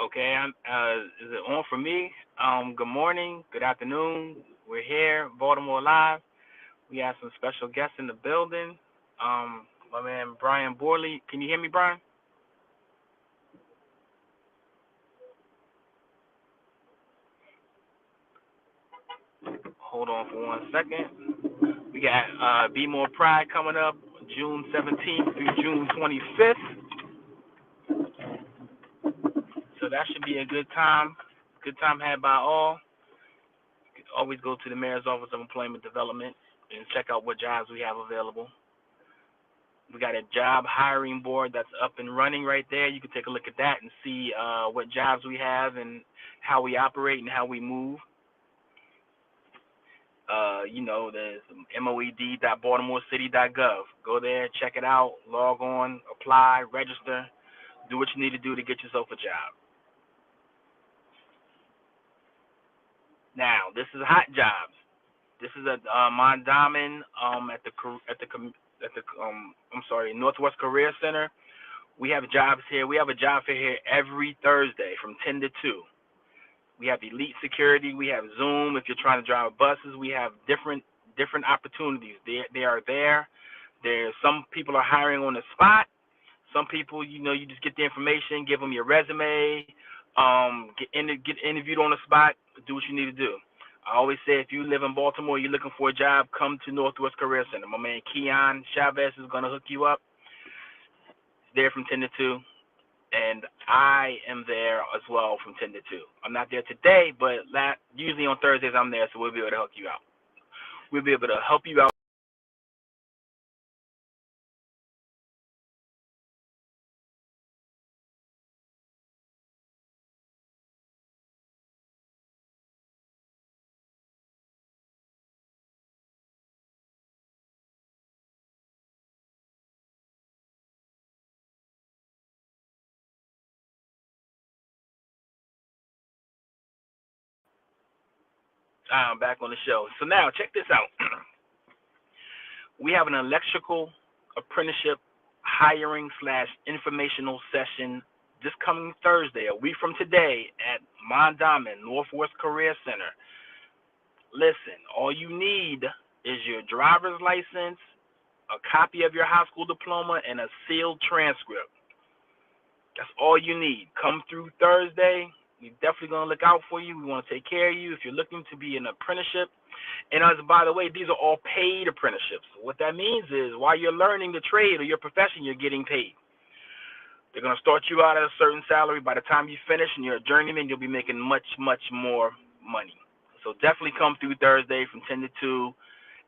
Okay, is it on for me? Good morning, good afternoon. We're here, Baltimore Live. We have some special guests in the building. My man Brian Borley. Can you hear me, Brian? Hold on for 1 second. We got Be More Pride coming up June 17th through June 25th. So that should be a good time. Good time had by all. You can always go to the Mayor's Office of Employment Development and check out what jobs we have available. We got a job hiring board that's up and running right there. You can take a look at that and see what jobs we have and how we operate and how we move. There's moed.baltimorecity.gov. Go there, check it out, log on, apply, register, do what you need to do to get yourself a job. Now, this is hot jobs. This is at Mondawmin at the Northwest Career Center. We have jobs here. We have a job fair here every Thursday from 10 to 2. We have elite security. We have Zoom. If you're trying to drive buses, we have different opportunities. They are there. There's some people are hiring on the spot. Some people, you just get the information, give them your resume, get interviewed on the spot, do what you need to do. I always say if you live in Baltimore, you're looking for a job, come to Northwest Career Center. My man Keon Chavez is going to hook you up. It's there from 10 to 2. And I am there as well from 10 to 2. I'm not there today, but usually on Thursdays I'm there, so we'll be able to help you out. We'll be able to help you out. I'm back on the show. So now, check this out. We have an electrical apprenticeship hiring / informational session this coming Thursday, a week from today, at Mondawmin Northwest Career Center. Listen, all you need is your driver's license, a copy of your high school diploma, and a sealed transcript. That's all you need. Come through Thursday. We're definitely going to look out for you. We want to take care of you. If you're looking to be an apprenticeship, and by the way, these are all paid apprenticeships. What that means is while you're learning the trade or your profession, you're getting paid. They're going to start you out at a certain salary. By the time you finish and you're a journeyman, you'll be making much, much more money. So definitely come through Thursday from 10 to 2.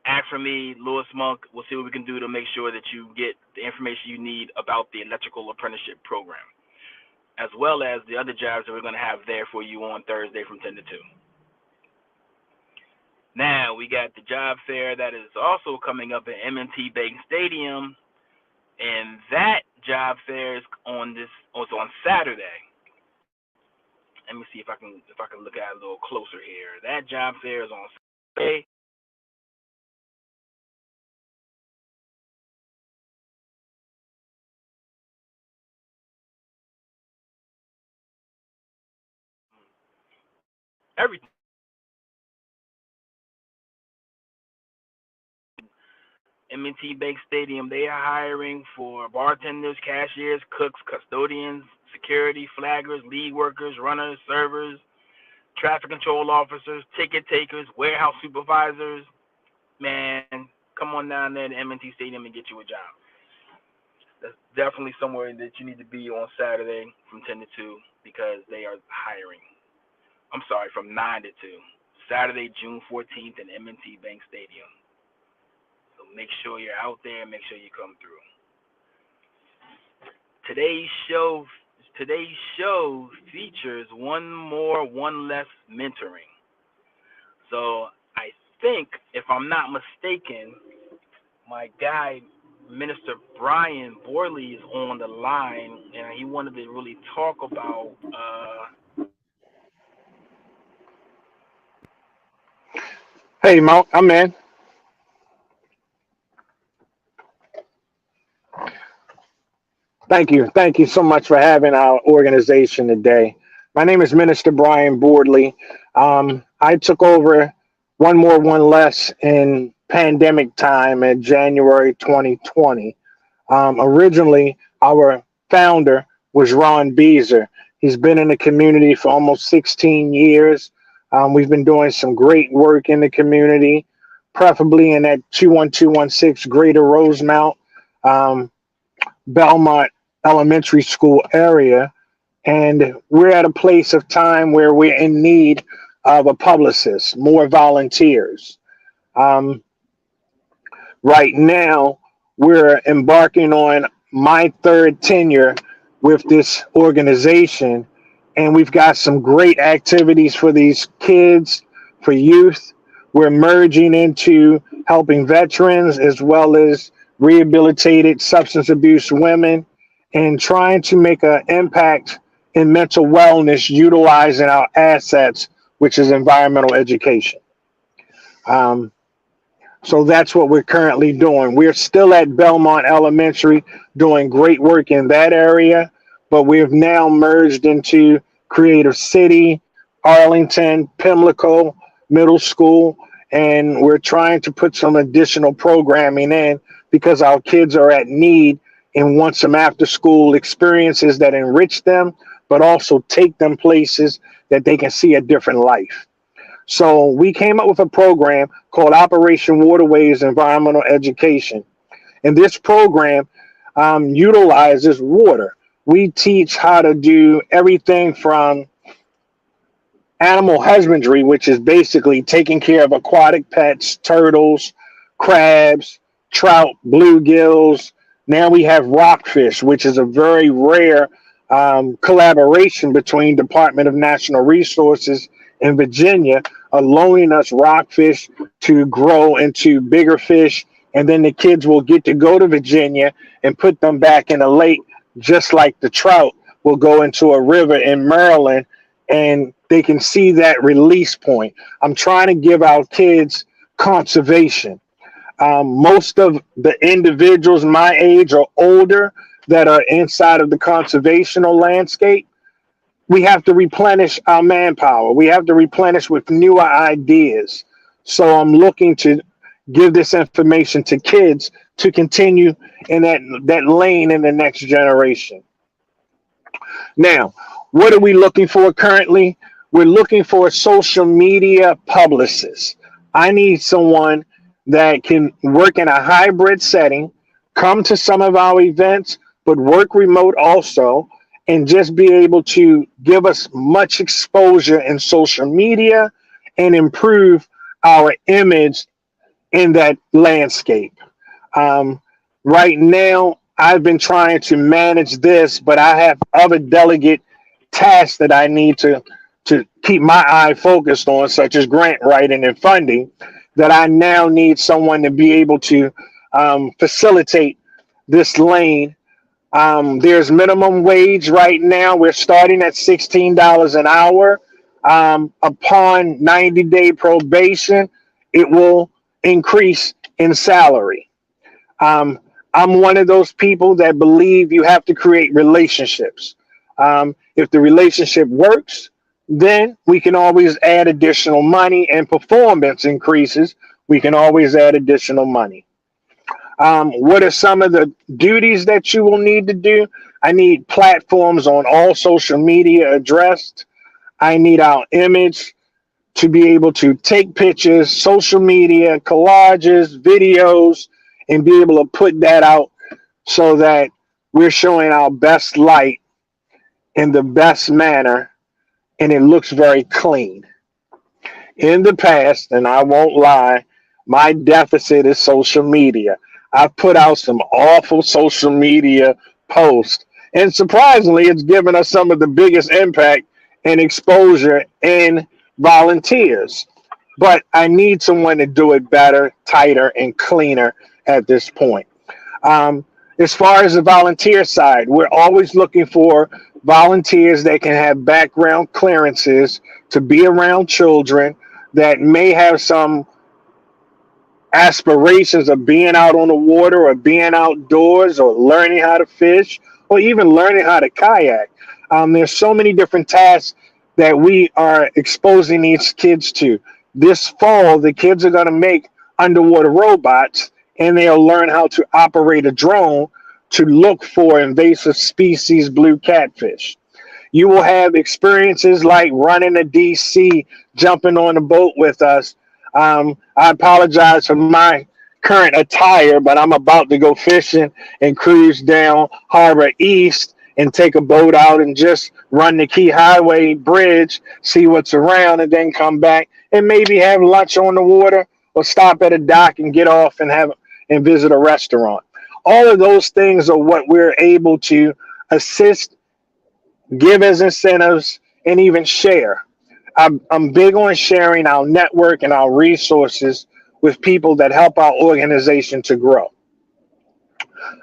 Ask for me, Lewis Monk. We'll see what we can do to make sure that you get the information you need about the electrical apprenticeship program, as well as the other jobs that we're going to have there for you on Thursday from 10 to 2. Now, we got the job fair that is also coming up at M&T Bank Stadium, and that job fair is on Saturday. Let me see if I can look at it a little closer here. That job fair is on Saturday. Everything. M&T Bank Stadium, they are hiring for bartenders, cashiers, cooks, custodians, security, flaggers, lead workers, runners, servers, traffic control officers, ticket takers, warehouse supervisors. Man, come on down there to M&T Stadium and get you a job. That's definitely somewhere that you need to be on Saturday from 10 to 2 because they are hiring. I'm sorry, from 9 to 2. Saturday, June 14th in M&T Bank Stadium. So make sure you're out there. Make sure you come through. Today's show features one more, one less mentoring. So I think, if I'm not mistaken, my guy, Minister Brian Borley, is on the line, and he wanted to really talk about. Hey, Mo, I'm in. Thank you. Thank you so much for having our organization today. My name is Minister Brian Boardley. I took over One More, One Less in pandemic time in January 2020. Originally, our founder was Ron Beezer. He's been in the community for almost 16 years. We've been doing some great work in the community, preferably in that 21216 Greater Rosemount, um, Belmont Elementary School area. And we're at a place of time where we're in need of a publicist, more volunteers. Um, right now, we're embarking on my third tenure with this organization, and we've got some great activities for these kids, for youth. We're merging into helping veterans as well as rehabilitated substance abuse women and trying to make an impact in mental wellness utilizing our assets, which is environmental education. Um, so that's what we're currently doing. We're still at Belmont Elementary doing great work in that area, but we've now merged into Creative City, Arlington, Pimlico Middle School, and we're trying to put some additional programming in because our kids are at need and want some after school experiences that enrich them, but also take them places that they can see a different life. So we came up with a program called Operation Waterways Environmental Education. And this program utilizes water. We teach how to do everything from animal husbandry, which is basically taking care of aquatic pets, turtles, crabs, trout, bluegills. Now we have rockfish, which is a very rare collaboration between Department of Natural Resources in Virginia, allowing us rockfish to grow into bigger fish. And then the kids will get to go to Virginia and put them back in a lake, just like the trout will go into a river in Maryland, and they can see that release point. I'm trying to give our kids conservation. Most of the individuals my age or older that are inside of the conservational landscape, we have to replenish our manpower. We have to replenish with newer ideas. So I'm looking to give this information to kids to continue in that lane in the next generation. Now, what are we looking for currently? We're looking for a social media publicist. I need someone that can work in a hybrid setting, come to some of our events, but work remote also, and just be able to give us much exposure in social media and improve our image in that landscape. Um, right now, I've been trying to manage this, but I have other delegate tasks that I need to keep my eye focused on, such as grant writing and funding, that I now need someone to be able to facilitate this lane. There's minimum wage right now. We're starting at $16 an hour. Upon 90-day probation, it will increase in salary. Um, I'm one of those people that believe you have to create relationships. If the relationship works, then we can always add additional money, and performance increases. We can always add additional money. What are some of the duties that you will need to do? I need platforms on all social media addressed. I need our image to be able to take pictures, social media, collages, videos, and be able to put that out so that we're showing our best light in the best manner, and it looks very clean. In the past, and I won't lie, my deficit is social media. I've put out some awful social media posts, and surprisingly, it's given us some of the biggest impact and exposure in volunteers. But I need someone to do it better, tighter, and cleaner at this point. Um, as far as the volunteer side, we're always looking for volunteers that can have background clearances to be around children that may have some aspirations of being out on the water or being outdoors or learning how to fish or even learning how to kayak. There's so many different tasks that we are exposing these kids to. This fall, the kids are going to make underwater robots, and they'll learn how to operate a drone to look for invasive species blue catfish. You will have experiences like running to DC, jumping on a boat with us. I apologize for my current attire, but I'm about to go fishing and cruise down Harbor East and take a boat out and just run the Key Highway Bridge, see what's around, and then come back and maybe have lunch on the water or stop at a dock and get off and have and visit a restaurant. All of those things are what we're able to assist, give as incentives, and even share. I'm big on sharing our network and our resources with people that help our organization to grow.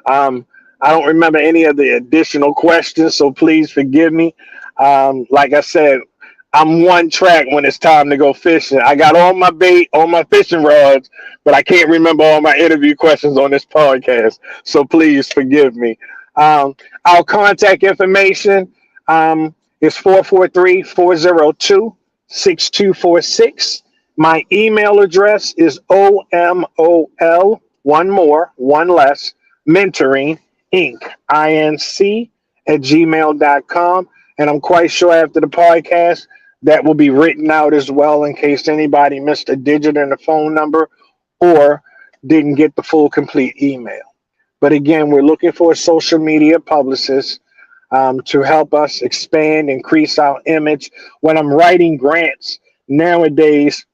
Um, I don't remember any of the additional questions, so please forgive me. Like I said, I'm one track when it's time to go fishing. I got all my bait, all my fishing rods, but I can't remember all my interview questions on this podcast. So please forgive me. Our contact information is 443-402-6246. My email address is OMOL, one more, one less, mentoring, Inc., INC, at gmail.com. And I'm quite sure after the podcast, that will be written out as well in case anybody missed a digit in the phone number or didn't get the full complete email. But again, we're looking for a social media publicist to help us expand, increase our image. When I'm writing grants nowadays,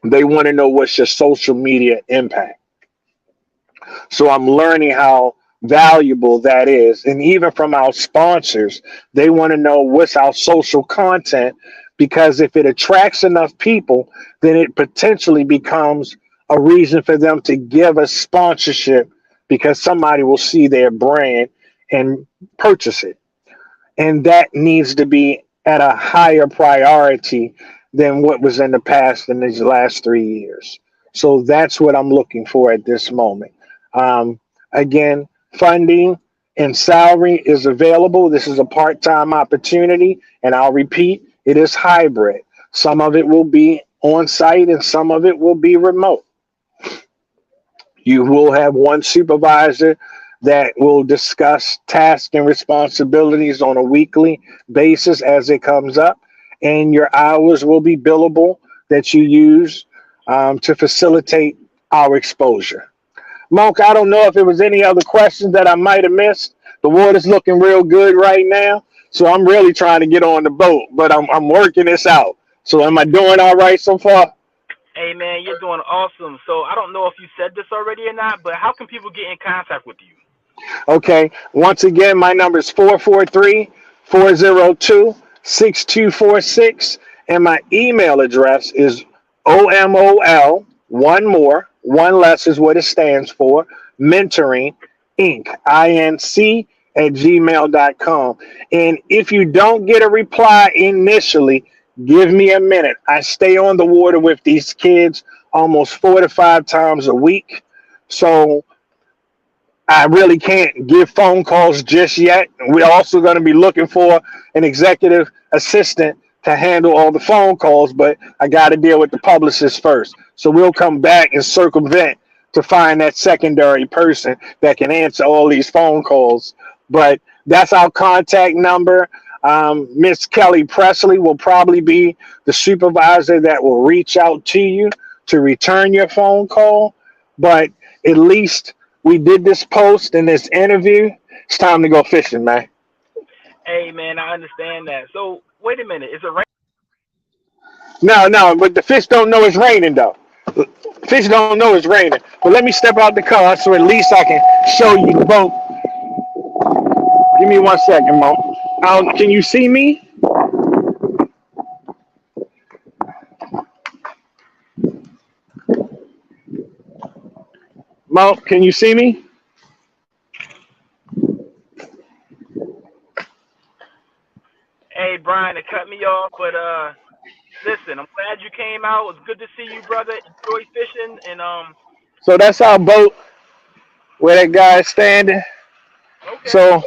they want to know what's your social media impact. So I'm learning how valuable that is. And even from our sponsors, they want to know what's our social content, because if it attracts enough people, then it potentially becomes a reason for them to give us sponsorship because somebody will see their brand and purchase it. And that needs to be at a higher priority than what was in the past in these last 3 years. So that's what I'm looking for at this moment. Um, Again, funding and salary is available. This is a part time opportunity. And I'll repeat, it is hybrid. Some of it will be on site and some of it will be remote. You will have one supervisor that will discuss tasks and responsibilities on a weekly basis as it comes up, and your hours will be billable that you use to facilitate our exposure. Monk, I don't know if there was any other questions that I might have missed. The water's looking real good right now, so I'm really trying to get on the boat, but I'm working this out. So am I doing all right so far? Hey man, you're doing awesome. So I don't know if you said this already or not, but how can people get in contact with you? Okay. Once again, my number is 443-402-6246. And my email address is OMOL, one more, one less is what it stands for, mentoring, Inc., INC, at gmail.com. And if you don't get a reply initially, give me a minute. I stay on the water with these kids almost 4 to 5 times a week. So I really can't give phone calls just yet. We're also going to be looking for an executive assistant to handle all the phone calls, but I got to deal with the publicist first. So we'll come back and circumvent to find that secondary person that can answer all these phone calls. But that's our contact number. Miss Kelly Presley will probably be the supervisor that will reach out to you to return your phone call. But at least we did this post and this interview. It's time to go fishing, man. Hey man, I understand that. So wait a minute, is it right? No, no, but the fish don't know it's raining though. Fish don't know it's raining. But let me step out the car so at least I can show you the boat. Give me 1 second, Mo. Can you see me? Mo, can you see me? Hey Brian, it cut me off, but listen, I'm glad you came out. It was good to see you, brother. Enjoy fishing and So that's our boat where that guy is standing. okay. So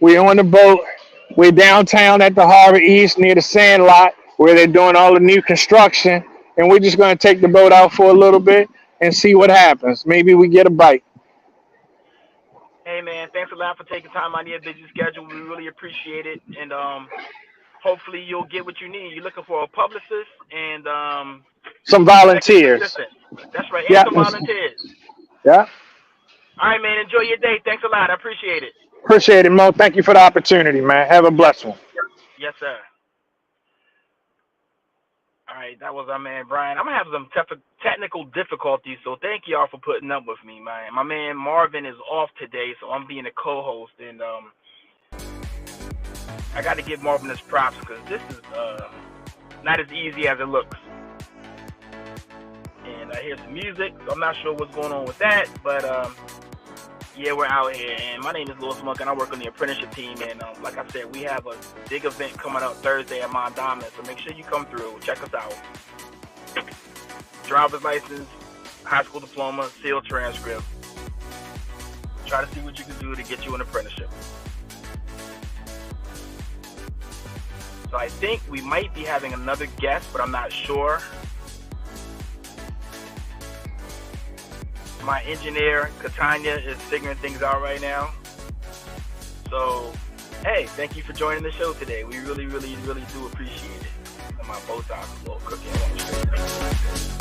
we're on the boat. We're downtown at the Harbor East near the Sand Lot where they're doing all the new construction. And we're just going to take the boat out for a little bit and see what happens. Maybe we get a bite. Hey man, thanks a lot for taking time out of your busy schedule. We really appreciate it, and hopefully you'll get what you need. You're looking for a publicist and Some executive volunteers. assistant. That's right, and Yeah. some volunteers. Yeah. All right, man. Enjoy your day. Thanks a lot. I appreciate it. Appreciate it, Mo. Thank you for the opportunity, man. Have a Yes, blessed one. yes, sir. All right, that was our man Brian. I'm gonna have some technical difficulties, so thank y'all for putting up with me, man. My man Marvin is off today, so I'm being a co-host, and I got to give Marvin his props because this is not as easy as it looks. And I hear some music, so I'm not sure what's going on with that, but yeah, we're out here. And my name is Louis Monk, and I work on the apprenticeship team. And like I said, we have a big event coming up Thursday at Mount Diamond, so make sure you come through. Check us out. Driver's license, high school diploma, sealed transcript. Try to see what you can do to get you an apprenticeship. So I think we might be having another guest, but I'm not sure. My engineer, Katanya, is figuring things out right now. So, hey, thank you for joining the show today. We really, really, really do appreciate it. And my bow tie is a little crooked.